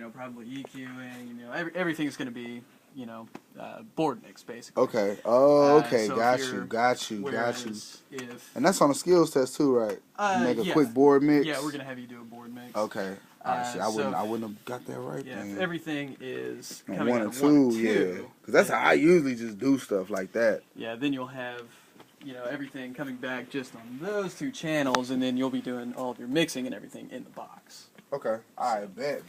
know, probably EQing, you know, everything's going to be, you know, board mix, basically. Okay. Oh, okay. So got you. If, and that's on a skills test too, right? You make a quick board mix. Yeah, we're going to have you do a board mix. Okay. I wouldn't have got that right. Yeah, then. if everything is on coming 1 out or of 2, 1 and 2, yeah. Because that's how I usually just do stuff like that. Yeah, then you'll have, you know, everything coming back just on those 2 channels, and then you'll be doing all of your mixing and everything in the box. Okay. All right. Bet.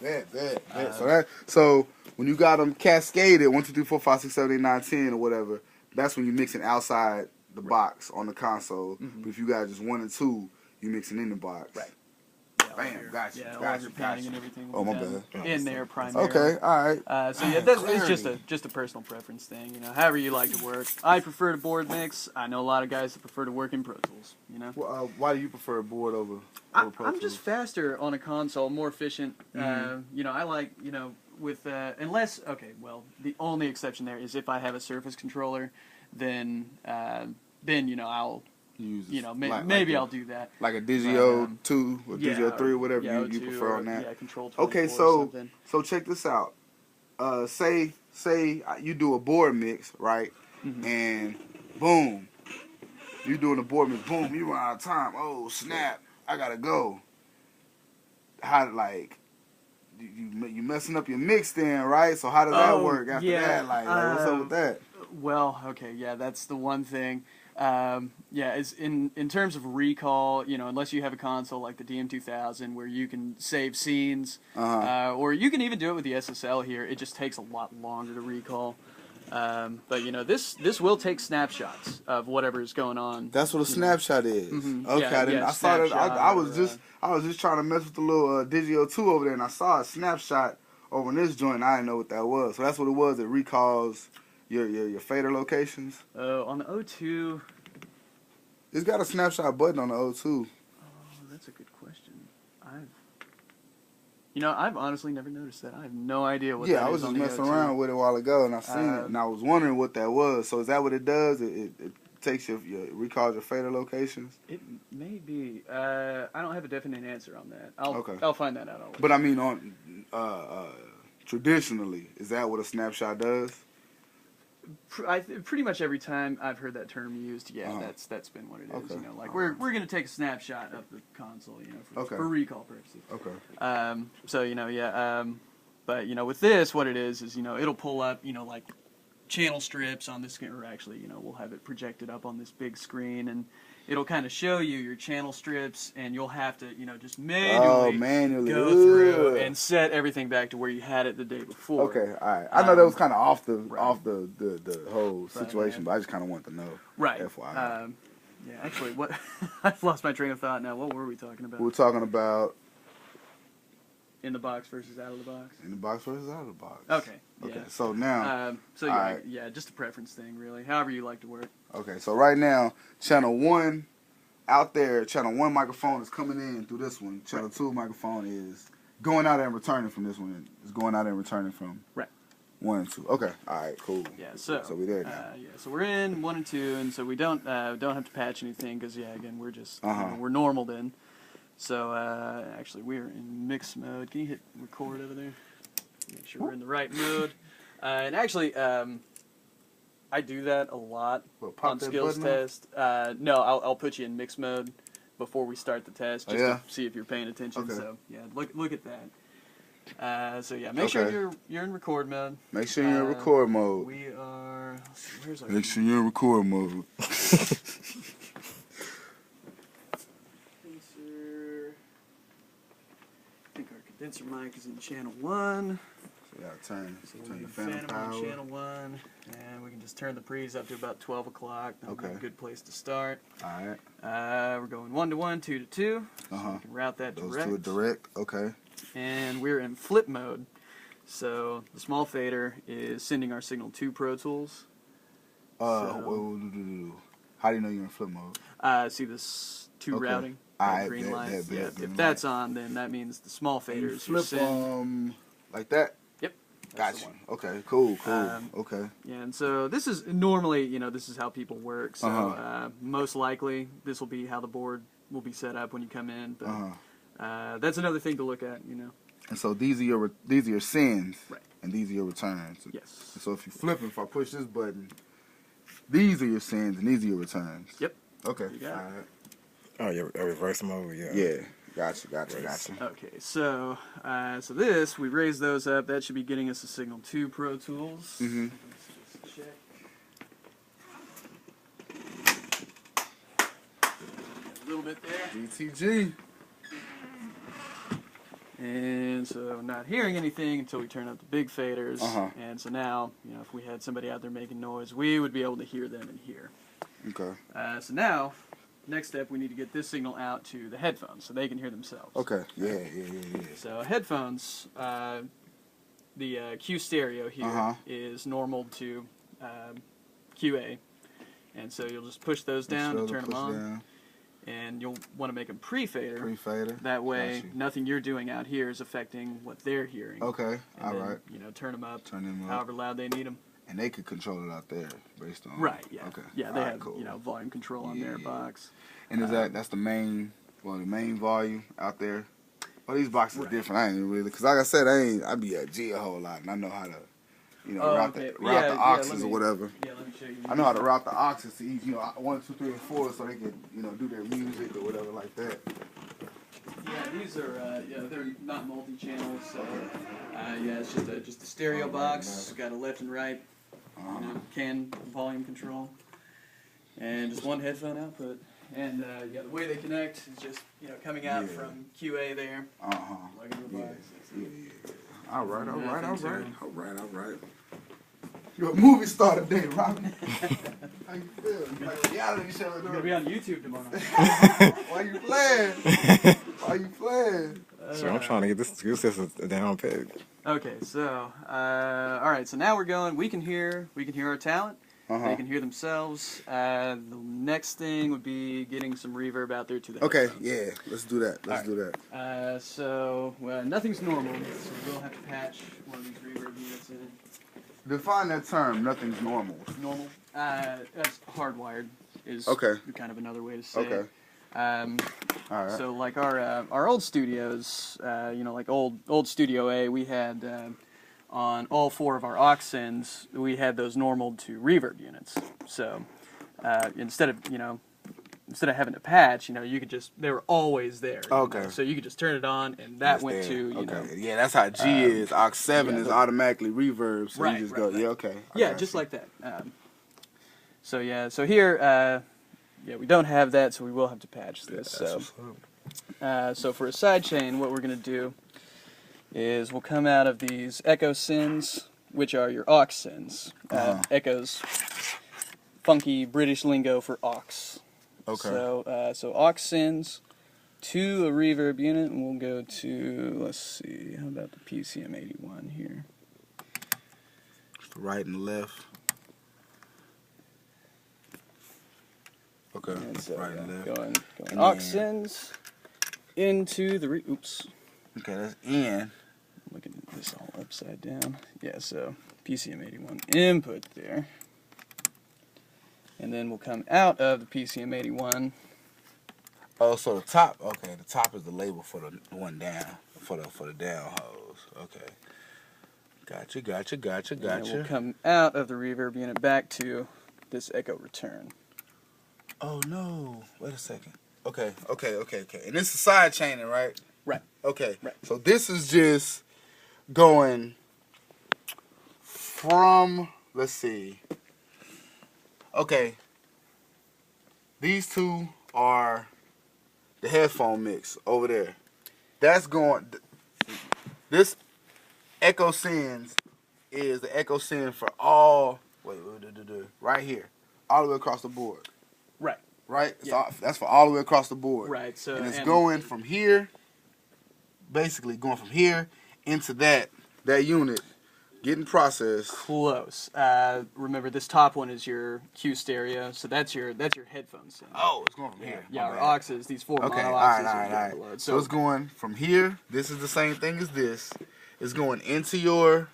So when you got them cascaded 1, 2, 3, 4, 5, 6, 7, 8, 9, 10 or whatever, that's when you're mixing outside the box on the console. But if you got just 1 and 2, you mixing in the box. Right. Bam, gotcha. Yeah, all your painting and everything. Oh, my bad. In there primarily. Okay, all right. So yeah, it's just a personal preference thing. You know, however you like to work. I prefer to board mix. I know a lot of guys that prefer to work in Pro Tools. You know. Well, why do you prefer a board over Pro Tools? I'm just faster on a console, more efficient. You know, I like, you know, with unless the only exception there is if I have a Surface controller, then you know I'll. Maybe I'll do that. Like a Digio 2 or Digio 3 or whatever you prefer on that. Yeah, Control 24 okay, so check this out. Say you do a board mix, right? And boom, you doing a board mix. Boom, you run out of time. Oh snap! I gotta go. How you messing up your mix then, right? So how does that work after that? Like what's up with that? Well, okay, yeah, that's the one thing. Is in terms of recall, you know, unless you have a console like the DM2000 where you can save scenes, or you can even do it with the SSL here. It just takes a lot longer to recall. But you know, this will take snapshots of whatever is going on. That's what a snapshot is. Okay, I saw that. I was just trying to mess with the little Digio 2 over there, and I saw a snapshot over in this joint. And I didn't know what that was. So that's what it was. It recalls your fader locations. On the O2. It's got a snapshot button on the O2. Oh, that's a good question. I've honestly never noticed that. I have no idea what that is. Yeah, I was just messing around with it a while ago, and I seen it, and I was wondering what that was. So is that what it does? It takes recalls your fader locations? It may be. I don't have a definite answer on that. I'll find that out. But I mean, on traditionally, is that what a snapshot does? Pretty much every time I've heard that term used, that's been what it is. You know, like we're gonna take a snapshot of the console, you know, for recall purposes. Okay. So you know, but you know, with this, what it is you know, it'll pull up, you know, like channel strips on this, or actually, you know, we'll have it projected up on this big screen, and it'll kind of show you your channel strips, and you'll have to, you know, just manually go through and set everything back to where you had it the day before. Okay, all right. I know that was kind of off the whole situation, but I just kind of wanted to know. Right. FYI. Yeah, actually, what I've lost my train of thought now. What were we talking about? We were talking about in the box versus out of the box. In the box versus out of the box. Okay. Okay. Yeah. So now. Just a preference thing, really. However you like to work. Okay. So right now, channel 1 out there, channel 1 microphone is coming in through this one. Channel 2 microphone is going out and returning from this one. It's going out and returning from 1 and 2. Okay. All right. Cool. Yeah. So we're there now. So we're in 1 and 2, and so we don't have to patch anything because again we're just we're normal then. So actually we're in mix mode. Can you hit record over there? Make sure we're in the right mode. And actually, I do that a lot on skills test. No, I'll put you in mix mode before we start the test, just to see if you're paying attention. Okay. So yeah, look at that. So yeah, make sure you're in record mode. Make sure you're in record mode. We are. Where's our? Make sure you're in record mode. I think our condenser mic is in channel 1. So you gotta turn your fan power on channel 1, and we can just turn the pre's up to about 12 o'clock. That'll be a good place to start. All right. We're going 1 to 1, 2 to 2. So we can route that direct. Those to a direct. Okay. And we're in flip mode. So the small fader is sending our signal to Pro Tools. How do you know you're in flip mode? See this routing? Green light. If that's on, then that means the small faders. Flip like that. Yep. Gotcha. Okay. Cool. Okay. Yeah, and so this is normally, you know, this is how people work. So most likely this will be how the board will be set up when you come in. But that's another thing to look at, you know. And so these are your sends, Right. and these are your returns. Yes. And so if you flip, if I push this button, these are your sends and these are your returns. Yep. Okay. You got it. All right. Oh, yeah, reverse mode, yeah. Yeah. Gotcha. Okay, so so this, we raise those up. That should be getting us a signal to Pro Tools. Mm-hmm. Let's just check. A little bit there. DTG. And so not hearing anything until we turn up the big faders. Uh-huh. And so now, if we had somebody out there making noise, we would be able to hear them in here. Okay. So now, next step, we need to get this signal out to the headphones so they can hear themselves. Okay. Yeah. So headphones, the Q stereo here is normal to QA. And so you'll just push those down to turn them on. Down. And you'll want to make them pre-fader. Pre-fader. That way, nothing you're doing out here is affecting what they're hearing. Okay. And All then, right. Turn them up. Turn them up. However loud they need them. And they could control it out there based on. Right. Yeah. Okay. Yeah. They have cool. volume control on their box. And is that's the main volume out there? Well, these boxes are different. I ain't really, cause like I said, I be at G a whole lot, and I know how to, route the auxes or whatever. Yeah, let me show you. I know how to route the auxes to each, 1, 2, 3, and 4, so they can, do their music or whatever like that. Yeah, these are, they're not multi-channel, so, it's just a stereo box. Got a left and right, can volume control, and just one headphone output. And, the way they connect is just, coming out from QA there. Plug into the box. All right. You're a movie star today, Robin. How you feel? Like reality show. You're gonna be on YouTube tomorrow. Why you playing? So I'm trying to get this skill system down peg. Okay, so all right, so now we're going. We can hear our talent. They can hear themselves. The next thing would be getting some reverb out there to the Okay, headphones. yeah, let's do that. So nothing's normal, so we'll have to patch one of these reverb units in. Define that term. Nothing's normal. Normal. That's hardwired. Is kind of another way to say. Okay. All right. So like our old studios, like old Studio A, we had on all 4 of our aux sends, we had those normal to reverb units. So instead of having to patch, you could just, they were always there. Okay. So you could just turn it on, and that went to Yeah, that's how G is. Aux 7 is automatically reverb, so you just go. Yeah, okay. Yeah, just like that. So here, we don't have that, so we will have to patch this. So for a sidechain, what we're gonna do is we'll come out of these echo sends, which are your aux sends. Echo's funky British lingo for aux. Okay. So aux sends to a reverb unit, and we'll go to, let's see, how about the PCM81 here? The right and the left. Okay. And so, right and left. Going aux sends into the oops. Okay, that's in. Look at this all upside down. Yeah, so PCM81 input there. And then we'll come out of the PCM81. Oh, so the top. Okay, the top is the label for the one down, for the down hose. Okay. Gotcha. And we'll come out of the reverb unit back to this echo return. Oh no! Wait a second. Okay. And this is side chaining, right? Right. Okay. Right. So this is just going from. Let's see. Okay. These two are the headphone mix over there. That's going. This echo sends is the echo send for all. Right here, all the way across the board. Right. Right. Yeah. That's for all the way across the board. Right. So and it's going from here. Basically, going from here into that unit, getting processed. Close. Remember, this top one is your Q stereo, so that's your headphones. Oh, it's going from here. Yeah, our auxes, these 4 Okay, mono all auxes right. are below. So it's going from here. This is the same thing as this. It's going into your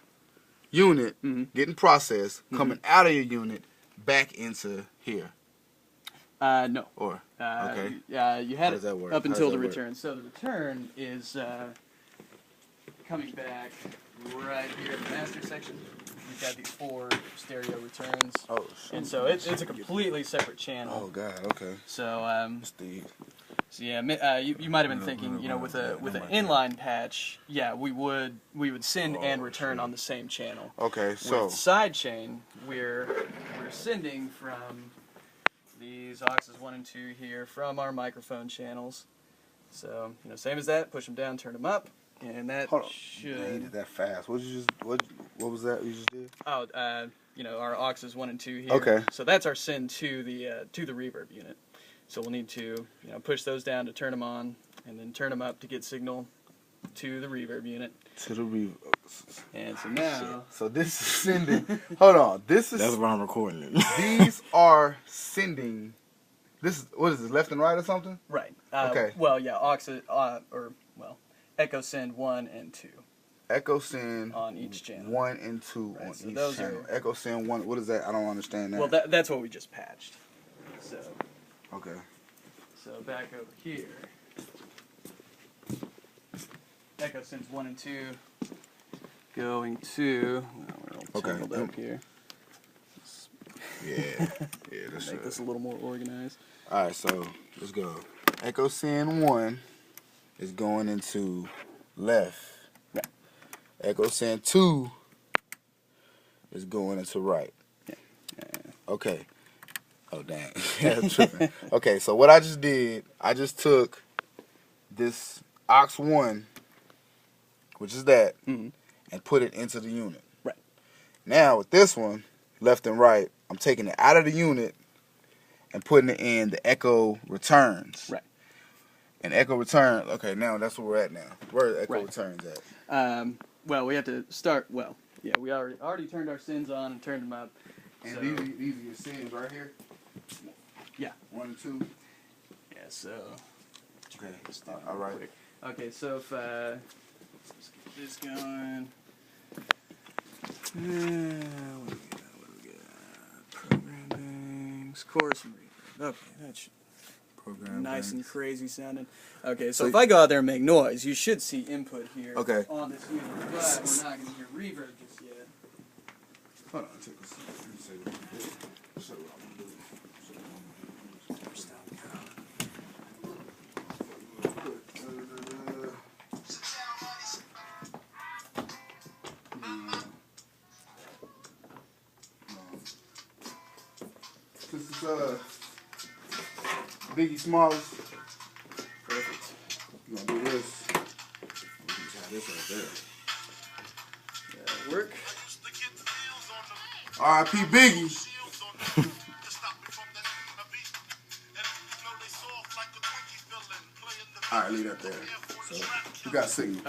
unit, getting processed, coming out of your unit, back into here. No. Or Yeah, you had it that work? up How until does the that work? return. So the return is coming back right here in the master section, we've got these 4 stereo returns. Oh, and so it's a completely separate channel. Oh God, okay. So Steve. so yeah, you might have been thinking, you know, with an inline patch, yeah, we would send and return on the same channel. Okay, so With sidechain, we're sending from these auxes 1 and 2 here from our microphone channels. So, you know, same as that, push them down, turn them up, and that should... Man, you did that fast. What was that you just did? Oh, you know, our auxes 1 and 2 here. Okay. So that's our send to the reverb unit. So we'll need to, you know, push those down to turn them on, and then turn them up to get signal to the reverb unit. To the reverb. And so now... So this is sending... Hold on. This is... That's why I'm recording it. These are sending... This is... What is this? Left and right or something? Right. Okay. Well, yeah, echo send 1 and 2. Echo send... On each channel. 1 and 2 right, on so each those channel. Are, Echo send 1... What is that? I don't understand that. Well, that's what we just patched. So... Okay. So back over here, echo sends 1 and 2 going to, well, we're all tangled up here. Yeah, that's Make this a little more organized. All right, so let's go. Echo send 1 is going into left. Right. Echo send 2 is going into right. Yeah. Okay. Oh, dang. Yeah, tripping. Okay, so what I just did, I just took this aux 1, which is that, and put it into the unit. Right. Now, with this one, left and right, I'm taking it out of the unit and putting it in the echo returns. Right. And echo return, okay, now that's where we're at now. Where are the echo Right. returns at? Well, we have to start, well, yeah, we already turned our sends on and turned them up. And so, these are your sends right here? Yeah. 1 and 2? Yeah, so... Okay, all right. Quick. Okay, so if, let's get this going. What do we got? Program things, chorus and reverb. Okay, that should Program nice things. and crazy sounding. Okay, so if I go out there and make noise, you should see input here Okay. on this unit, but we're not going to hear reverb just yet. Hold on, check this out. Let me see what I'm doing. Show what I'm doing. This is Biggie Smalls. Perfect. You gonna do this? Try this right there. That'll work. R.I.P. Biggie. Alright, leave that there. So, we got signal.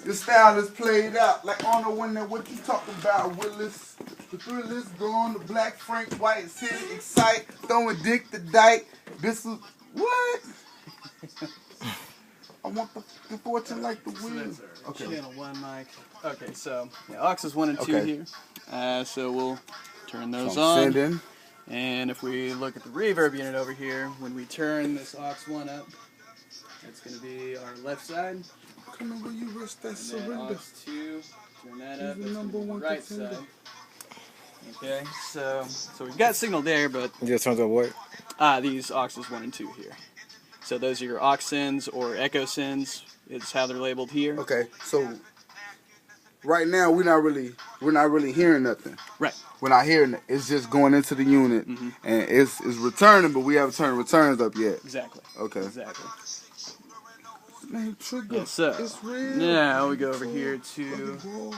This style is played out like on the winner. What you talking about, Willis? The thrill is gone. The black Frank White city excite. Throwing dick to dike. This is what? I want the fortune like the wind. Okay. Channel 1 mic. Okay, so yeah, auxes 1 and 2 Okay. here. So we'll turn those So on. send in. And if we look at the reverb unit over here, when we turn this aux 1 up, that's going to be our left side. Come on, will you rest that And then surrender? aux 2, turn that He's up, the that's number gonna be one the right contender. side. Okay, so we've got signal there, but You just turns up what? these auxes 1 and 2 here. So those are your aux sends or echo sends is how they're labeled here. Okay, so right now we're not really hearing nothing. Right. We're not hearing it. It's just going into the unit and it's returning, but we haven't turned returns up yet. Exactly. Okay. Exactly. Man, trigger. Yeah, so It's real. now we go over here to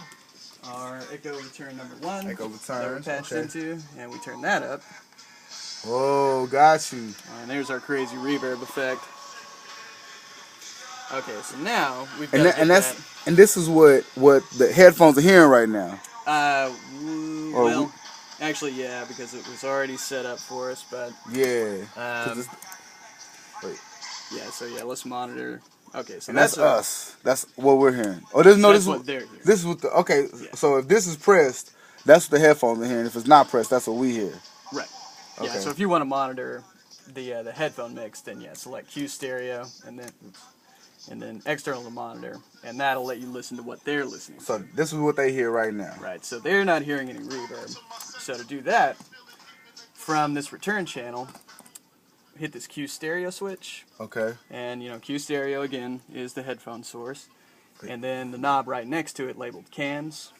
our echo return number 1. Echo that we're returns. patched Okay. into, and we turn that up. Oh, got you. And there's our crazy reverb effect. Okay, so now we've got And this is what the headphones are hearing right now. Well, actually, yeah, because it was already set up for us, but Yeah. 'Cause it's- wait. yeah. So yeah, let's monitor. Okay, so And that's our- us. That's what we're hearing. Oh, this That's is what they're hearing. This is what the okay. Yeah. So if this is pressed, that's what the headphones are hearing. If it's not pressed, that's what we hear. Right. Yeah. Okay. So if you want to monitor the headphone mix, then yeah, select Q stereo, and then and then external to monitor, and that'll let you listen to what they're listening to. So this is what they hear right now. Right, so they're not hearing any reverb. So to do that, from this return channel, hit this Q stereo switch. Okay. And, Q stereo, again, is the headphone source. And then the knob right next to it, labeled cans,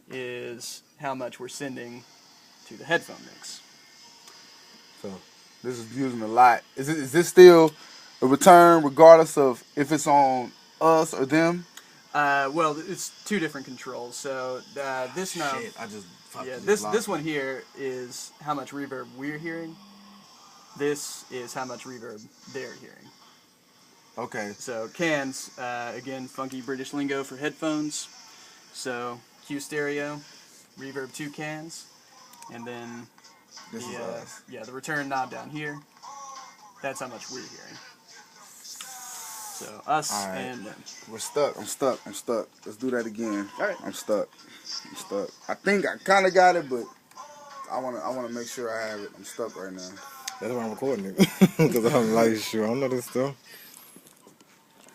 is how much we're sending to the headphone mix. So this is using a lot. Is this still a return regardless of if it's on us or them? Well, it's two different controls. So this knob, Shit, I just this one here is how much reverb we're hearing. This is how much reverb they're hearing. Okay. So cans, again, funky British lingo for headphones. So Q stereo, reverb 2 cans, and then This is us. the return knob down here. That's how much we're hearing. So us All right. and them. We're stuck. I'm stuck. Let's do that again. All right. I'm stuck. I think I kind of got it, but I wanna make sure I have it. I'm stuck right now. That's why I'm recording it. Because I'm like, sure, I don't know this stuff.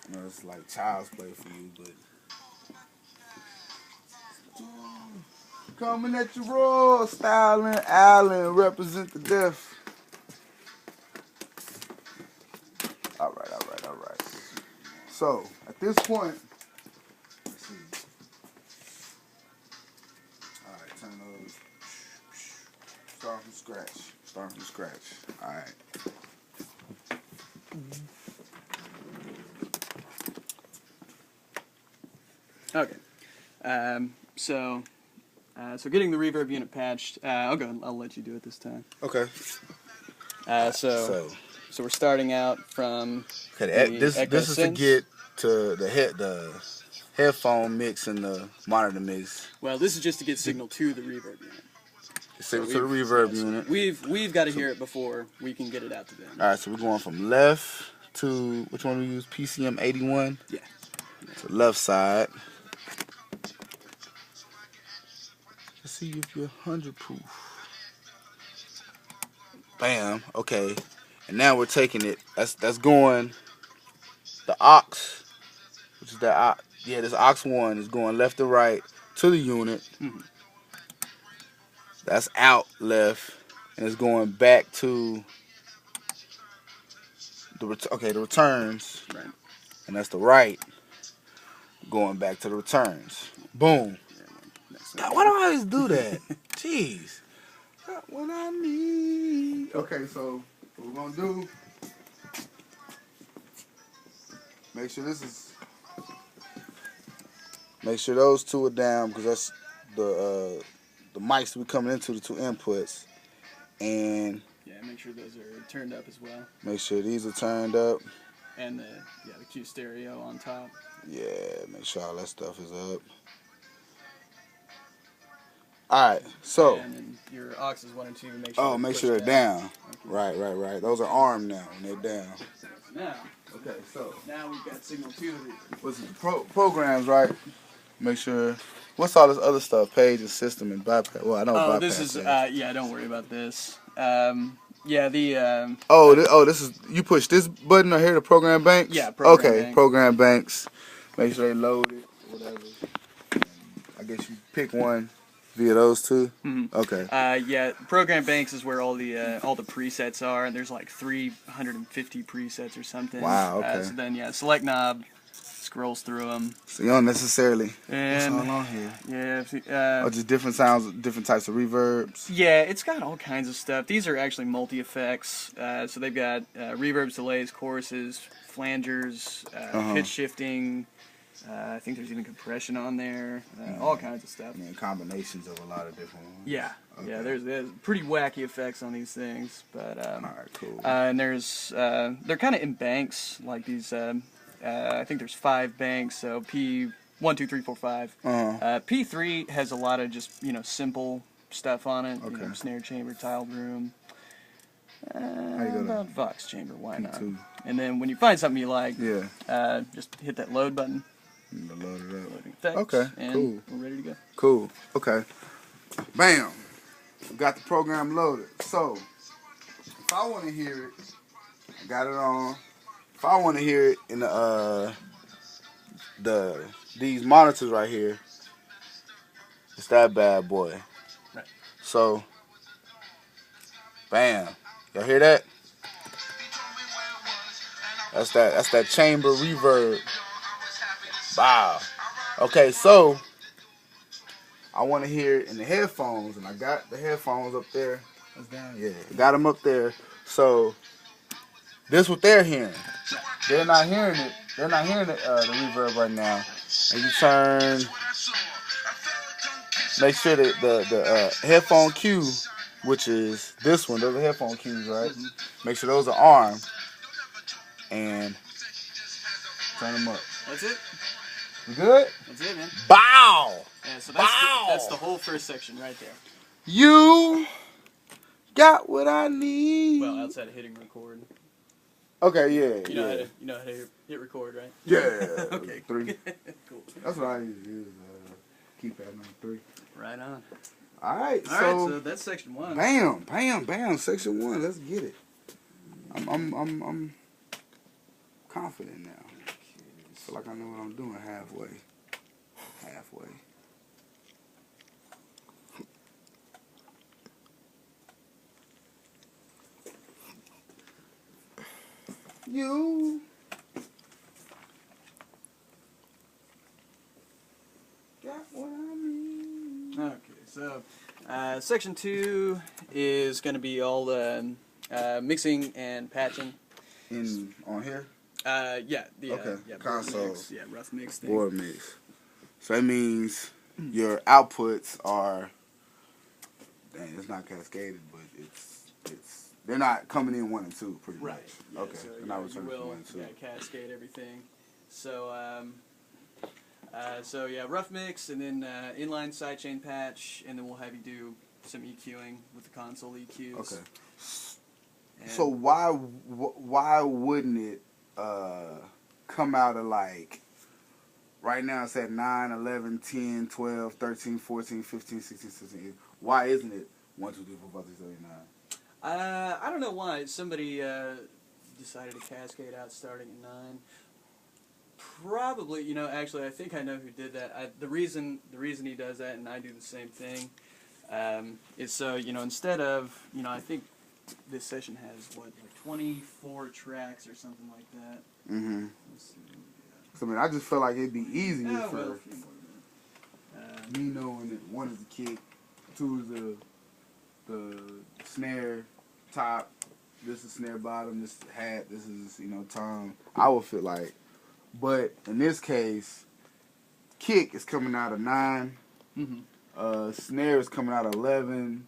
I know it's like child's play for you, but coming at you raw, styling, Allen, represent the death. All right. So at this point, let's see. All right, turn those. Start from scratch. All right. Okay. So getting the reverb unit patched. I'll go. I'll let you do it this time. Okay. So we're starting out from. Okay. This is to sense. get to the headphone mix and the monitor mix. Well, this is just to get signal to the reverb unit. Signal to the reverb unit. We've got to hear it before we can get it out to them. All right. So we're going from left to which one we use? PCM 81. Yeah. So left side. Let's see if you're 100 proof. Bam. Okay. And now we're taking it. That's going. The aux, which is that. Yeah, this aux 1 is going left to right to the unit. Mm-hmm. That's out left, and it's going back to the returns. Right. And that's the right going back to the returns. Boom. God, why do I always do that? Jeez. Got what I need. Okay, so what we're gonna do? Make sure those two are down because that's the mics we coming into the two inputs, and make sure those are turned up as well. Make sure these are turned up. And the Q stereo on top. Yeah, make sure all that stuff is up. Alright, so. And then your aux is 1 and 2. Make sure they're down. Okay. Right. Those are armed now when they're down. Now. Okay, so. Now we've got signal to the reverb. What's it? Programs, right? Make sure. What's all this other stuff? Page and system and bypass. Well, I know bypass. Oh, this is. Don't worry about this. This is. You push this button right here to program banks? Yeah, program banks. Program banks. Make sure they load it, whatever. I guess you pick one via those two. Mm-hmm. Okay. Program banks is where all the presets are, and there's like 350 presets or something. Wow. Okay. So then select knob, scrolls through them. So you don't necessarily. And what's all on here? Yeah. Just different sounds, different types of reverbs. Yeah, it's got all kinds of stuff. These are actually multi effects. So they've got reverbs, delays, choruses, flangers, pitch shifting. I think there's even compression on there. All kinds of stuff. And combinations of a lot of different ones. Yeah. Okay. Yeah. There's pretty wacky effects on these things, but all right, cool. And there's they're kind of in banks, like these. I think there's 5 banks, so P 1, 2, 3, 4, 5. P3 has a lot of just simple stuff on it. Okay. Snare chamber, tiled room. How you go About Vox chamber, why P2. not? And then when you find something you like, yeah, just hit that load button. Load it up. Loading effects, Okay, and cool. We're ready to go. Cool. Okay. Bam. We got the program loaded. So if I want to hear it, I got it on. if I want to hear it in these monitors right here, it's that bad boy. Right. So, bam, y'all hear that? That's that chamber reverb. Wow. Okay, so I want to hear it in the headphones, and I got the headphones up there. That's down. Yeah, got them up there. So this what they're hearing. They're not hearing it. They're not hearing the reverb right now. And you turn. Make sure that the headphone cue, which is this one, those are headphone cues, right? Make sure those are armed. And turn them up. That's it. You good? That's it, man. Bow! Yeah, so Bow! that's the whole first section right there. You got what I need. Well, outside of hitting record. Okay, yeah. You know how to hit record, right? Yeah. Okay. 3. Cool. That's what I used to use. Keep that on 3. Right on. All right, so that's section 1. Bam. Section 1. Let's get it. I'm confident now. Feel like I know what I'm doing halfway. You got what I need. Okay, so section 2 is going to be all the mixing and patching. On here? Console. Mix. Yeah, rough mix thing. Board mix. So that means your outputs are, dang, it's not cascaded, but it's they're not coming in 1 and 2 pretty much. Yeah, Okay. So they're not returning from 1 and 2. Yeah, cascade everything. So rough mix, and then inline sidechain patch, and then we'll have you do some EQing with the console EQs. Okay. So why wouldn't it come out of like, right now it's at 9, 11, 10, 12, 13, 14, 15, 16, 17, 18. Why isn't it 1, 2, 3, 4, 5, 6, 7, 8, 9? I don't know why. Somebody decided to cascade out starting at 9. Probably, actually, I think I know who did that. The reason he does that, and I do the same thing, is so, instead of, I think this session has, 24 tracks or something like that. Mm-hmm. Let's see. So, I just feel like it'd be easier Oh, for well, a few more me knowing that 1 is the kick, 2 is the snare top, this is snare bottom, this is hat, this is, tom. I would feel like, but in this case, kick is coming out of 9, snare is coming out of 11,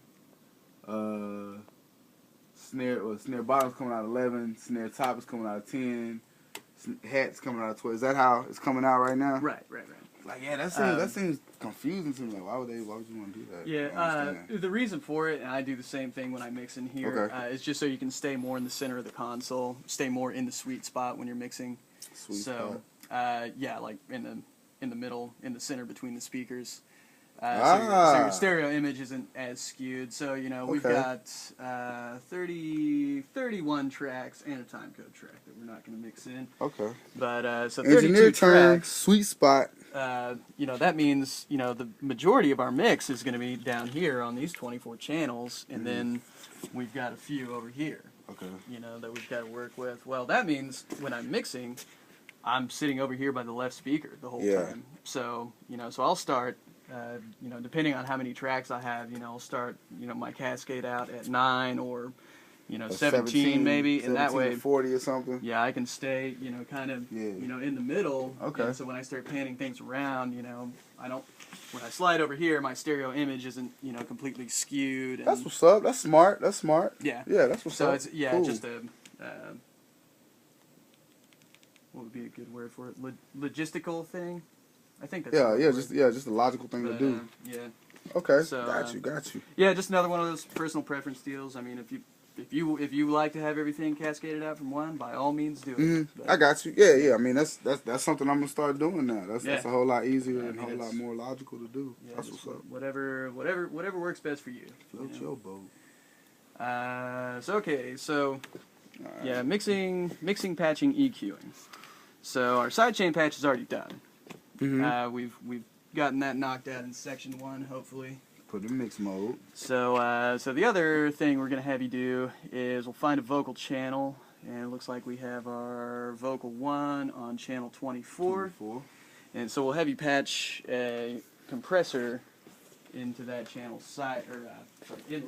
snare bottom is coming out of 11, snare top is coming out of 10, hat's coming out of 12. Is that how it's coming out right now? Right. Like, yeah, that seems confusing to me. Like, why would you want to do that? Yeah, the reason for it, and I do the same thing when I mix in here, is just so you can stay more in the center of the console, stay more in the sweet spot when you're mixing. Sweet spot. Like in the middle, in the center between the speakers. So your stereo image isn't as skewed. So, we've got 31 tracks and a time code track that we're not going to mix in. Okay. But, so 32 Engineer term, tracks. sweet spot. That means, the majority of our mix is going to be down here on these 24 channels, and then we've got a few over here. Okay. That we've got to work with. Well, that means when I'm mixing, I'm sitting over here by the left speaker the whole time. So, so I'll start, depending on how many tracks I have, I'll start, my cascade out at 9 or, 17 maybe, 17 and that way 40 or something. Yeah, I can stay, kind of, in the middle. Okay. And so when I start panning things around, when I slide over here, my stereo image isn't, completely skewed. And that's what's up. That's smart. Yeah. Yeah, that's what's up. So it's, cool. Just a, what would be a good word for it? Logistical thing? I think that's just a logical thing to do. Yeah. Okay. So, got you. Yeah, just another one of those personal preference deals. I mean, if you like to have everything cascaded out from 1, by all means do it. I got you. Yeah. I mean, that's something I'm gonna start doing now. That's a whole lot easier and a whole lot more logical to do. Yeah, that's what's up. Whatever works best for you. Float your boat. So Right. Yeah, mixing, patching, EQing. So our sidechain patch is already done. We've gotten that knocked out in section 1, hopefully. Put in mix mode. So so the other thing we're gonna have you do is we'll find a vocal channel, and it looks like we have our vocal 1 on channel 24. And so we'll have you patch a compressor into that channel inline.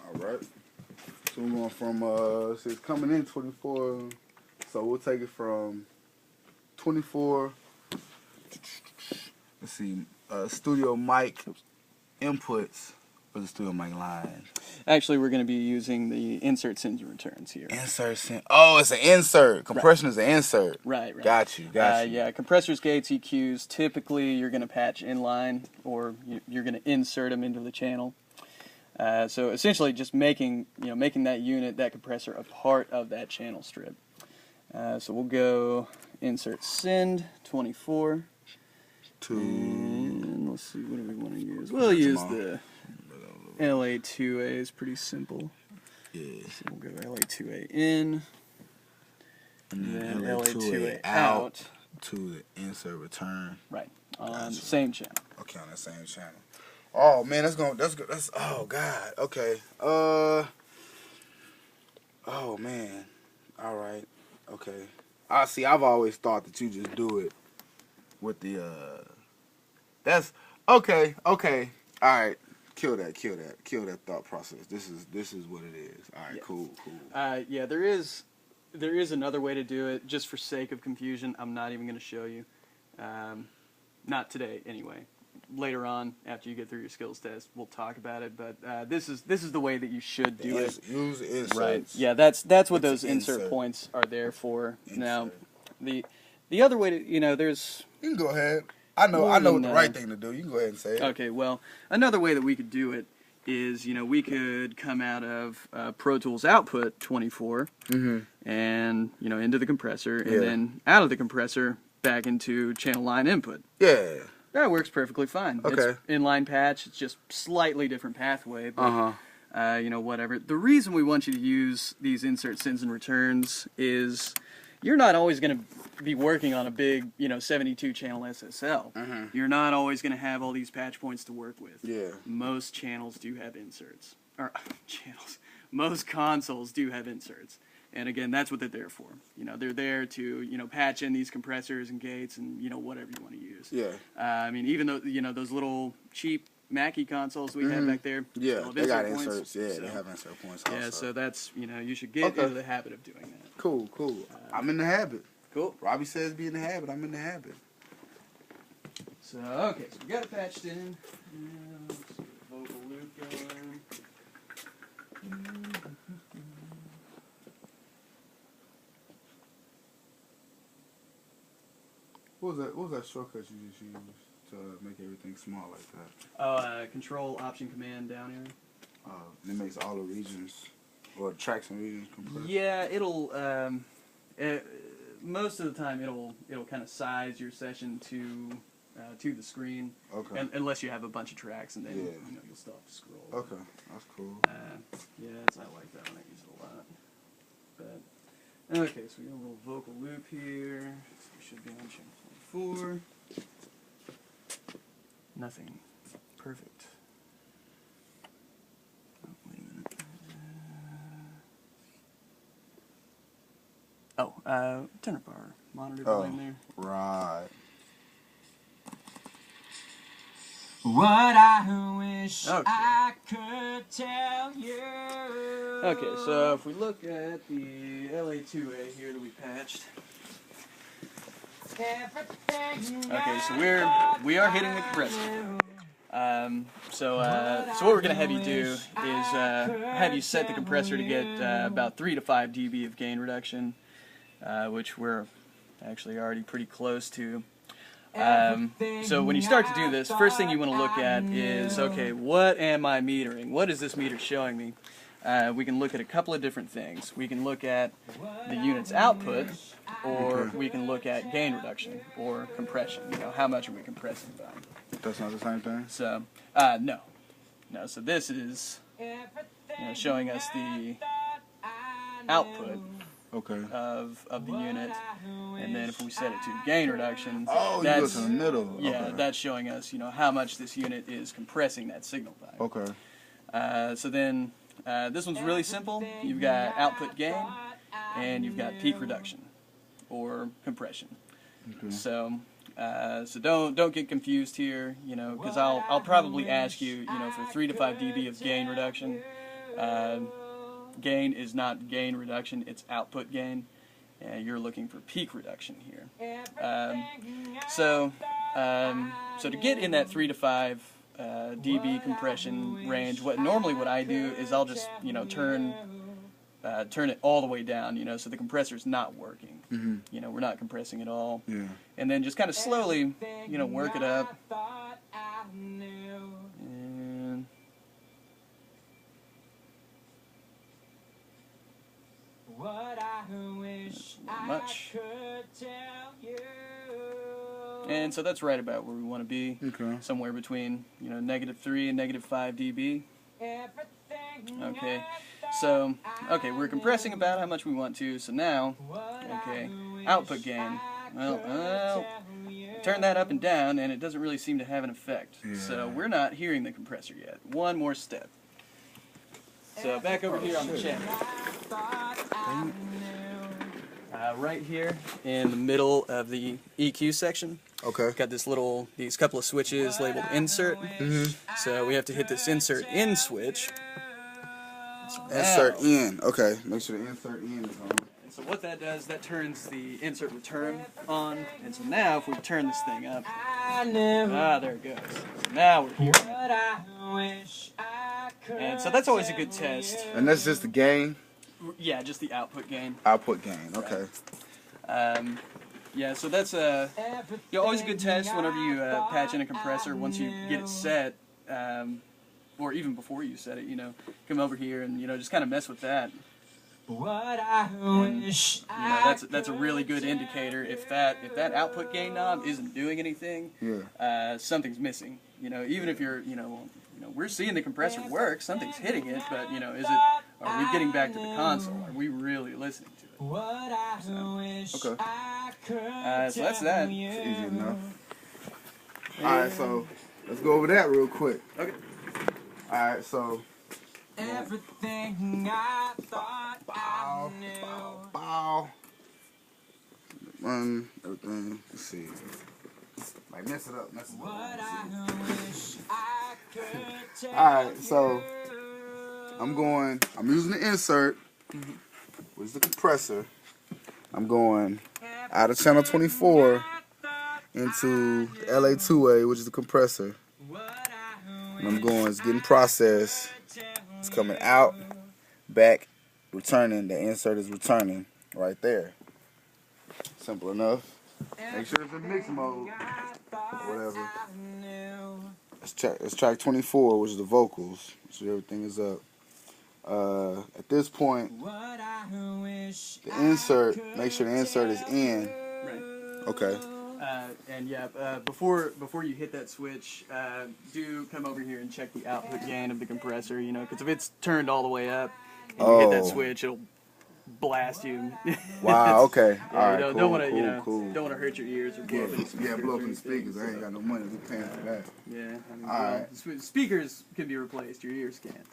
All right. So we're going from so it's coming in 24. So we'll take it from 24. Let's see. Studio mic inputs for the studio mic line. Actually, we're going to be using the insert sends and returns here. Oh, it's an insert. Compression is an insert. Right. Got you. Yeah, compressors, gates, EQs, typically you're going to patch inline, or you're going to insert them into the channel. So essentially just making that unit, that compressor, a part of that channel strip. So we'll go insert send 24. And let's see, what do we want to use? We'll use the LA2A. Is pretty simple. Yeah. So we'll go LA2A in, and then LA2A out to the insert return. Right, on the same channel. Okay, on that same channel. Oh man, that's oh god. Okay. Oh man. All right. Okay. I've always thought that you just do it with the that's okay. All right. Kill that thought process. This is what it is. All right, yeah. Cool. Yeah, there is another way to do it, just for sake of confusion. I'm not even going to show you. Not today anyway. Later on, after you get through your skills test, we'll talk about it. But this is the way that you should do it. Use inserts. Right. Yeah, that's what those insert points are there for. Now, the other way to there's. You can go ahead. I know what the right thing to do. You can go ahead and say it. Okay. Well, another way that we could do it is we could come out of Pro Tools output 24 and into the compressor, and then out of the compressor back into channel line input. Yeah. That works perfectly fine. Okay. It's inline patch. It's just slightly different pathway, but whatever. The reason we want you to use these insert sends and returns is you're not always going to be working on a big, 72 channel SSL. You're not always going to have all these patch points to work with. Yeah. Most channels do have inserts. Or channels. Most consoles do have inserts. And again, that's what they're there for. They're there to, patch in these compressors and gates and, whatever you want to use. Yeah. I mean, even though, those little cheap Mackie consoles we have back there. Yeah, they got points. inserts. Yeah, so, they have insert points also. Yeah, so that's, you should get into the habit of doing that. Cool. I'm in the habit. Cool. Robbie says be in the habit. I'm in the habit. So, okay, so we got it patched in. Let's get the vocal loop going. What was that shortcut you just used to make everything small like that? Oh, Control Option Command down arrow. And it makes all the regions, or tracks and regions compressed. Yeah, it'll most of the time it'll kind of size your session to the screen. Okay. Unless you have a bunch of tracks, and then you'll still have to scroll. Okay, that's cool. Yeah, I like that one. I use it a lot. But okay, so we got a little vocal loop here. So we should be on channel 24. Nothing. Perfect. Oh, wait a minute. Turn up our monitor volume there. Right. What I wish I could tell you. Okay, so if we look at the LA2A here that we patched. Okay, so we are hitting the compressor. So what we're gonna have you do is have you set the compressor to get about 3 to 5 dB of gain reduction, which we're actually already pretty close to. So when you start to do this, first thing you want to look at is, okay, what am I metering? What is this meter showing me? We can look at a couple of different things. We can look at the unit's output, or we can look at gain reduction or compression. How much are we compressing by? That's not the same thing? So, no. So this is showing us the output Okay. of the unit, and then if we set it to gain reduction, Oh, you go to the middle. Yeah, Okay. that's showing us, how much this unit is compressing that signal by. Okay. So then this one's really simple. You've got output gain, and you've got peak reduction, or compression. Okay. So don't get confused here, because I'll probably ask you, for 3 to 5 dB of gain reduction. Gain is not gain reduction; it's output gain. You're looking for peak reduction here. So to get in that 3 to 5 dB compression range, what I do is I'll just turn it all the way down, so the compressor's not working. Mm-hmm. We're not compressing at all. Yeah. And then just kind of slowly, work it up. And that's not much. And so that's right about where we want to be. Okay. Somewhere between, -3 and -5 dB. Okay. So, we're compressing about how much we want to. So now, output gain. Well, turn that up and down, and it doesn't really seem to have an effect. Yeah. So we're not hearing the compressor yet. One more step. So back over here on the channel. Right here in the middle of the EQ section. Okay. Got these couple of switches labeled insert. Mm-hmm. So we have to hit this insert in switch. Insert in. Okay. Make sure the insert in is on. And so what that does, that turns the insert return on. And so now if we turn this thing up, there it goes. So now we're hearing it. And so that's always a good test. And that's just the gain? Yeah, just the output gain. Output gain. Okay. Yeah, so that's always a good test whenever you patch in a compressor. Once you get it set, or even before you set it, come over here and just kind of mess with that. And, that's a really good indicator. If that output gain knob isn't doing anything, something's missing. Even if you're we're seeing the compressor work, something's hitting it, but are we getting back to the console? Are we really listening to it? Okay. So that's that. It's easy enough. Alright, so let's go over that real quick. Okay. Alright, so everything I thought I knew. Run everything. Let's see. Like mess it up. Alright, so I'm using the insert, which is the compressor. I'm going out of channel 24 into LA2A, which is the compressor. And I'm going, it's getting processed. It's coming out, back, returning. The insert is returning right there. Simple enough. Make sure it's in mix mode or whatever. It's track 24, which is the vocals. So everything is up. At this point, the insert, make sure the insert is in. Right. Okay. And yeah, before you hit that switch, do come over here and check the output gain of the compressor. Because if it's turned all the way up and you hit that switch, it'll blast you. Wow. Okay. Yeah, all right. don't want to, cool. don't want to hurt your ears or blow up any speakers. Yeah, blow up in speakers. I ain't got no money to pay for that. Yeah. All right. Speakers can be replaced. Your ears can't.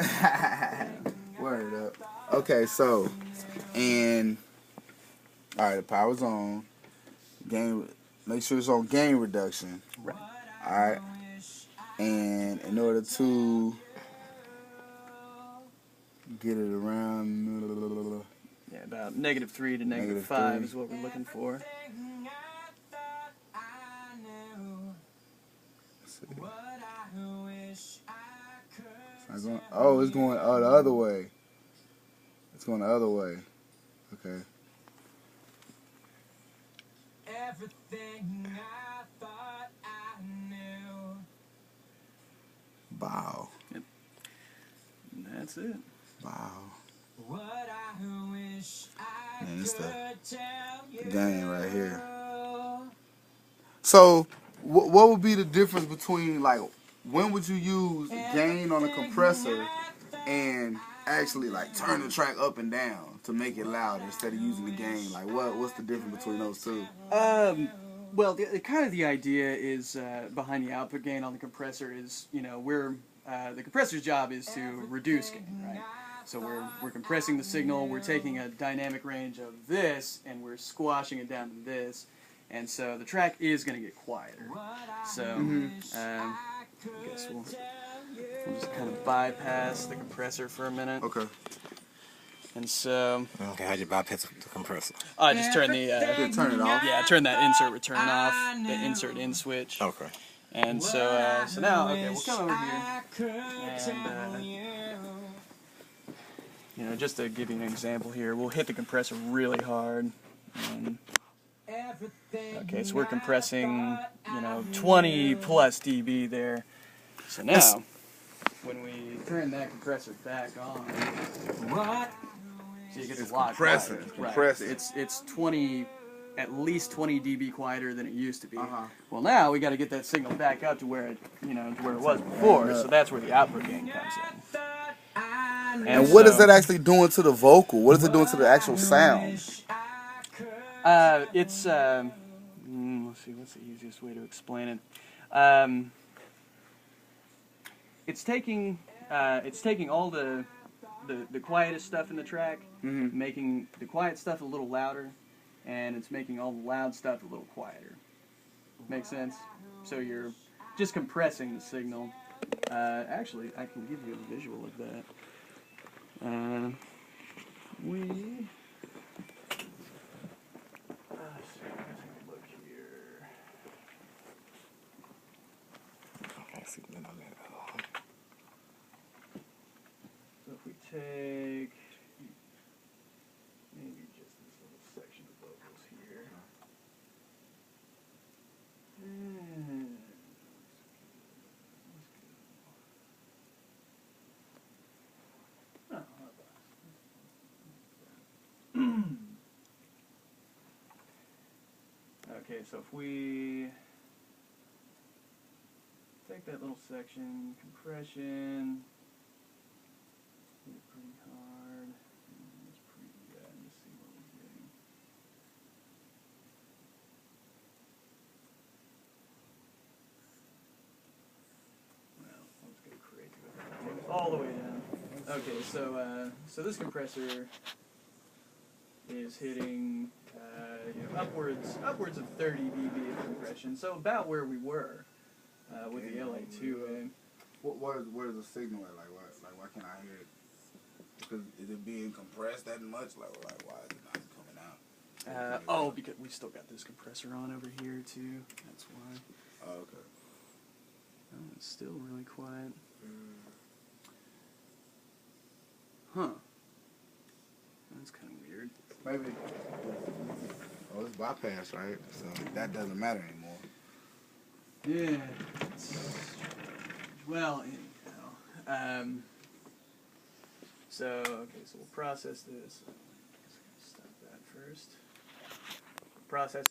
Word up. Okay, so, and all right, the power's on. Gain. Make sure it's on gain reduction. Right. All right. And in order to get it around, yeah, about -3 to -5 is what we're looking for. Let's see. It's going, it's going the other way. It's going the other way. Okay. Everything I thought I knew. Bow. Yep. And that's it. Wow. What I wish I Man, it's the tell you. gain right here. So, what would be the difference between, like, when would you use gain on a compressor and actually like turn the track up and down to make it louder instead of using the gain? Like what's the difference between those two? Well, the idea is behind the output gain on the compressor is, you know, the compressor's job is to reduce gain, right? So we're compressing the signal, we're taking a dynamic range of this, and we're squashing it down to this, and so the track is going to get quieter. So I guess we'll just kind of bypass the compressor for a minute. Okay. And so... Okay, how'd you bypass the compressor? I just turn the... turn it off. Yeah, turn that insert return off, the insert in switch. Okay. And so, so now, okay, we'll come over here, and, you know, just to give you an example here, we'll hit the compressor really hard, and, okay, so we're compressing, you know, 20 plus dB there. So now, when we turn that compressor back on, so you get a lot compressing. quieter. It's compressing. Right. It's 20, at least 20 dB quieter than it used to be. Well, now we got to get that signal back up to where it, you know, to where it was before. So that's where the output gain comes in. And what is that actually doing to the vocal? What is it doing to the actual sound? It's let's see, what's the easiest way to explain it? It's taking all the quietest stuff in the track, making the quiet stuff a little louder, and it's making all the loud stuff a little quieter. Make sense? So you're just compressing the signal. Actually, I can give you a visual of that. Let's take a look here. Okay, see what I'm at. So if we take maybe just this little section of vocals here. Okay, so if we take that little section, compression, hit it pretty hard, and it's pretty good, and just see what we're getting. Well, let's go crazy with that. Take it all the way down. Okay, so this compressor is hitting you know, upwards of 30 dB of compression, so about where we were with the LA2A. Where is the signal at? Like why can't I hear it? Because is it being compressed that much? Like why is it not coming out? Oh, because we still got this compressor on over here too. That's why. Oh, okay. Oh, it's still really quiet. Huh. That's kind of weird. Maybe. Oh, it's bypass, right? So that doesn't matter anymore. Yeah. Well, anyhow. So, okay, so we'll process this. Stop that first. Process